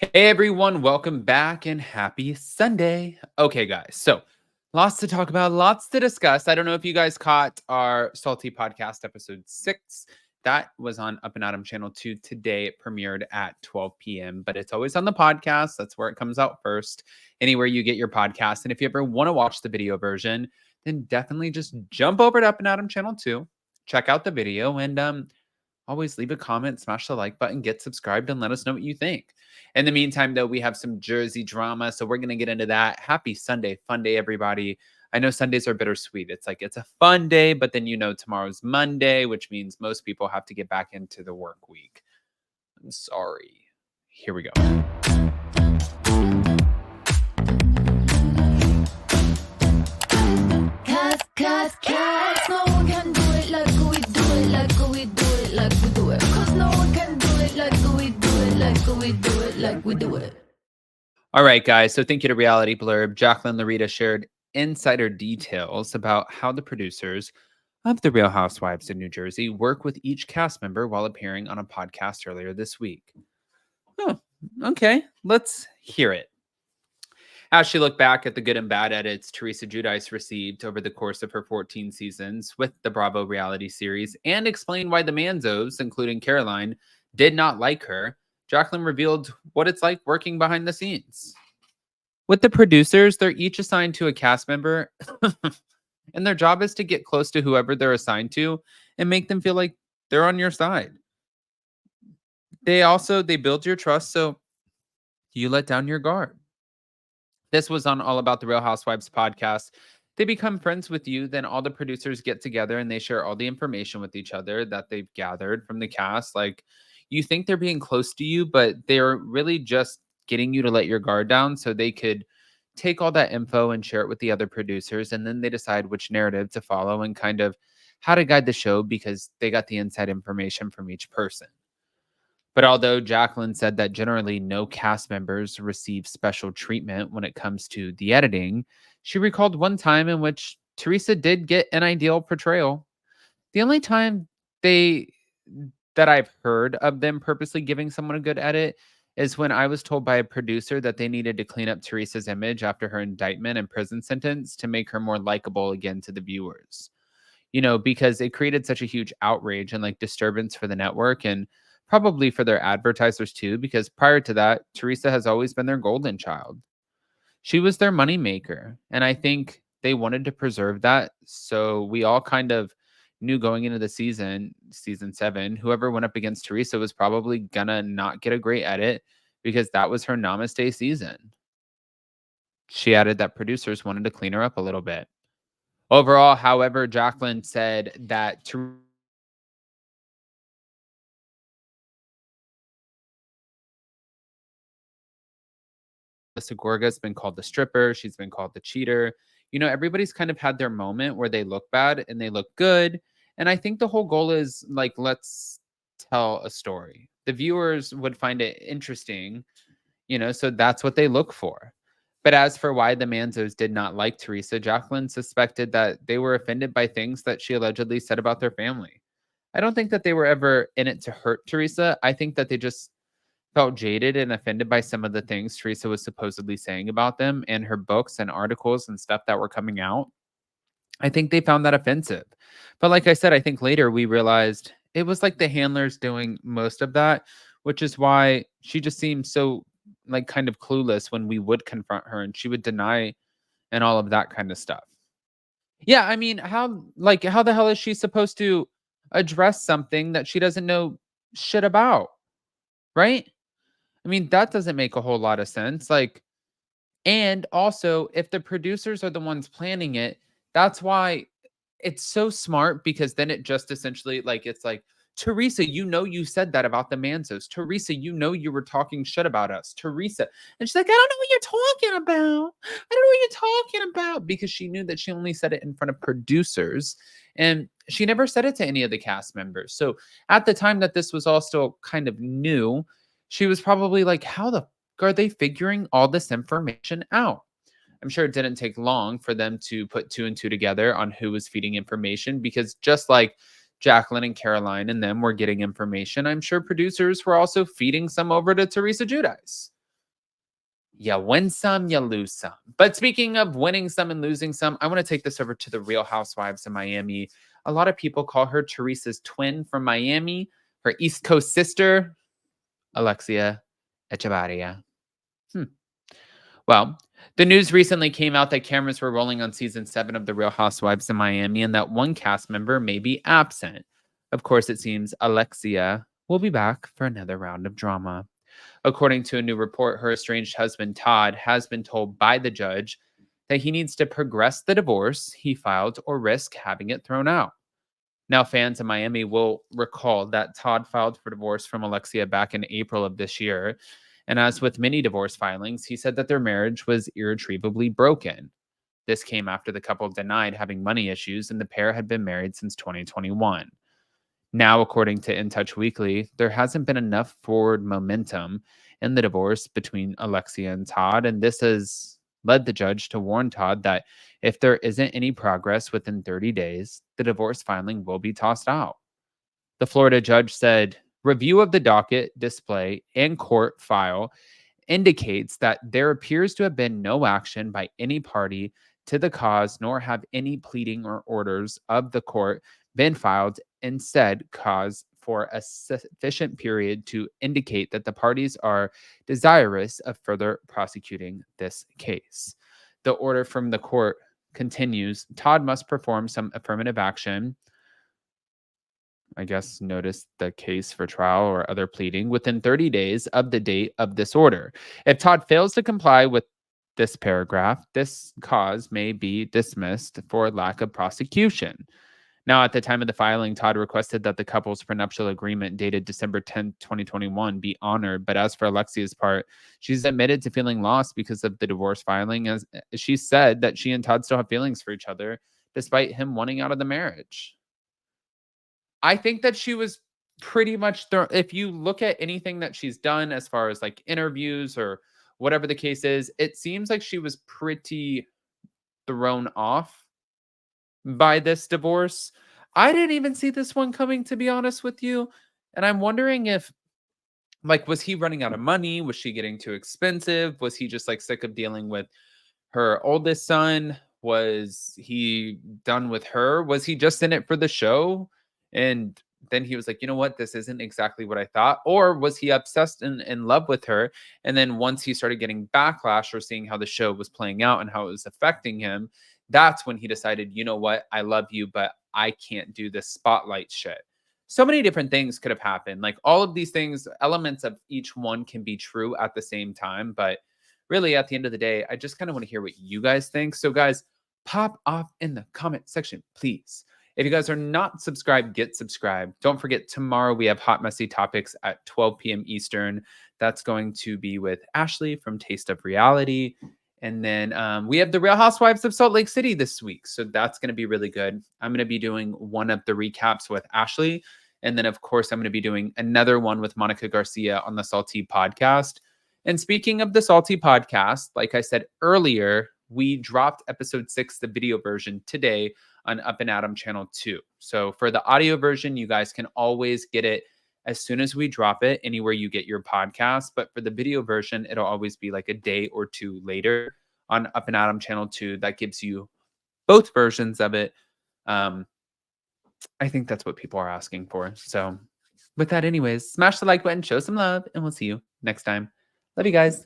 Hey everyone, welcome back and happy Sunday. Okay, guys, so lots to talk about, lots to discuss. I don't know if you guys caught our Salty Podcast episode 6. That was on Up and Adam Channel 2 today. It premiered at 12 p.m., but it's always on the podcast. That's where it comes out first, anywhere you get your podcast. And if you ever want to watch the video version, then definitely just jump over to Up and Adam Channel 2, check out the video, and always leave a comment, smash the like button, get subscribed, and let us know what you think. In the meantime, though, we have some Jersey drama, so we're going to get into that. Happy Sunday, fun day, everybody. I know Sundays are bittersweet. It's like it's a fun day, but then tomorrow's Monday, which means most people have to get back into the work week. I'm sorry. Here we go. Cause no one can do it like we do it, like we do it, like we do it. Cause no one can do it like we do it, like we do it, like we do it. All right, guys. So thank you to Reality Blurb. Jacqueline Larita shared insider details about how the producers of The Real Housewives of New Jersey work with each cast member while appearing on a podcast earlier this week. Oh, okay. Let's hear it. As she looked back at the good and bad edits Teresa Giudice received over the course of her 14 seasons with the Bravo reality series and explained why the Manzos, including Caroline, did not like her, Jacqueline revealed what it's like working behind the scenes. With the producers, they're each assigned to a cast member, and their job is to get close to whoever they're assigned to and make them feel like they're on your side. They build your trust so you let down your guard. This was on All About the Real Housewives podcast. They become friends with you, then all the producers get together and they share all the information with each other that they've gathered from the cast. Like, you think they're being close to you, but they're really just getting you to let your guard down so they could take all that info and share it with the other producers. And then they decide which narrative to follow and kind of how to guide the show because they got the inside information from each person. But although Jacqueline said that generally no cast members receive special treatment when it comes to the editing, she recalled one time in which Teresa did get an ideal portrayal. The only time they that I've heard of them purposely giving someone a good edit is when I was told by a producer that they needed to clean up Teresa's image after her indictment and prison sentence to make her more likable again to the viewers. Because it created such a huge outrage and like disturbance for the network and probably for their advertisers too, because prior to that, Teresa has always been their golden child. She was their money maker. And I think they wanted to preserve that. So we all kind of knew going into the season 7, whoever went up against Teresa was probably gonna not get a great edit because that was her namaste season. She added that producers wanted to clean her up a little bit. Overall, however, Jacqueline said that Teresa Gorga's been called the stripper. She's been called the cheater. Everybody's kind of had their moment where they look bad and they look good. And I think the whole goal is like, let's tell a story. The viewers would find it interesting, so that's what they look for. But as for why the Manzos did not like Teresa, Jacqueline suspected that they were offended by things that she allegedly said about their family. I don't think that they were ever in it to hurt Teresa. I think that they just felt jaded and offended by some of the things Teresa was supposedly saying about them and her books and articles and stuff that were coming out. I think they found that offensive. But like I said, I think later we realized it was like the handlers doing most of that, which is why she just seemed so like kind of clueless when we would confront her and she would deny and all of that kind of stuff. Yeah, I mean, how the hell is she supposed to address something that she doesn't know shit about, right? I mean, that doesn't make a whole lot of sense. Like, and also, if the producers are the ones planning it, that's why it's so smart because then it just essentially like it's like, Teresa, you said that about the Manzos. Teresa, you were talking shit about us. Teresa. And she's like, I don't know what you're talking about. I don't know what you're talking about because she knew that she only said it in front of producers and she never said it to any of the cast members. So at the time that this was all still kind of new, she was probably like, how the fuck are they figuring all this information out? I'm sure it didn't take long for them to put two and two together on who was feeding information because just like Jacqueline and Caroline and them were getting information, I'm sure producers were also feeding some over to Teresa Giudice. You win some, you lose some. But speaking of winning some and losing some, I want to take this over to the Real Housewives of Miami. A lot of people call her Teresa's twin from Miami, her East Coast sister, Alexia Echevarria. Well, the news recently came out that cameras were rolling on season 7 of The Real Housewives in Miami and that one cast member may be absent. Of course, it seems Alexia will be back for another round of drama. According to a new report, her estranged husband, Todd, has been told by the judge that he needs to progress the divorce he filed or risk having it thrown out. Now, fans in Miami will recall that Todd filed for divorce from Alexia back in April of this year. And as with many divorce filings, he said that their marriage was irretrievably broken. This came after the couple denied having money issues, and the pair had been married since 2021. Now, according to In Touch Weekly, there hasn't been enough forward momentum in the divorce between Alexia and Todd, and this has led the judge to warn Todd that if there isn't any progress within 30 days, the divorce filing will be tossed out. The Florida judge said, review of the docket, display, and court file indicates that there appears to have been no action by any party to the cause, nor have any pleading or orders of the court been filed. Instead, cause for a sufficient period to indicate that the parties are desirous of further prosecuting this case. The order from the court continues. Todd must perform some affirmative action, I guess, notice the case for trial or other pleading within 30 days of the date of this order. If Todd fails to comply with this paragraph, this cause may be dismissed for lack of prosecution. Now, at the time of the filing, Todd requested that the couple's prenuptial agreement dated December 10th, 2021 be honored. But as for Alexia's part, she's admitted to feeling lost because of the divorce filing, as she said that she and Todd still have feelings for each other, despite him wanting out of the marriage. I think that she was pretty much if you look at anything that she's done as far as like interviews or whatever the case is, it seems like she was pretty thrown off by this divorce. I didn't even see this one coming, to be honest with you. And I'm wondering if, like, was he running out of money? Was she getting too expensive? Was he just like sick of dealing with her oldest son? Was he done with her? Was he just in it for the show? And then he was like, you know what? This isn't exactly what I thought. Or was he obsessed and in love with her? And then once he started getting backlash or seeing how the show was playing out and how it was affecting him, that's when he decided, you know what? I love you, but I can't do this spotlight shit. So many different things could have happened. Like all of these things, elements of each one can be true at the same time. But really, at the end of the day, I just kind of want to hear what you guys think. So, guys, pop off in the comment section, please. If you guys are not subscribed, get subscribed. Don't forget, tomorrow we have Hot Messy Topics at 12 p.m. Eastern. That's going to be with Ashley from Taste of Reality. And then we have the Real Housewives of Salt Lake City this week. So that's going to be really good. I'm going to be doing one of the recaps with Ashley. And then, of course, I'm going to be doing another one with Monica Garcia on the Salty Podcast. And speaking of the Salty Podcast, like I said earlier, we dropped episode 6, the video version, today on Up and Adam channel 2. So for the audio version, you guys can always get it as soon as we drop it anywhere you get your podcast. But for the video version, it'll always be like a day or two later on Up and Adam channel 2. That gives you both versions of it. I think that's what people are asking for. So with that, anyways, smash the like button, show some love, and we'll see you next time. Love you guys.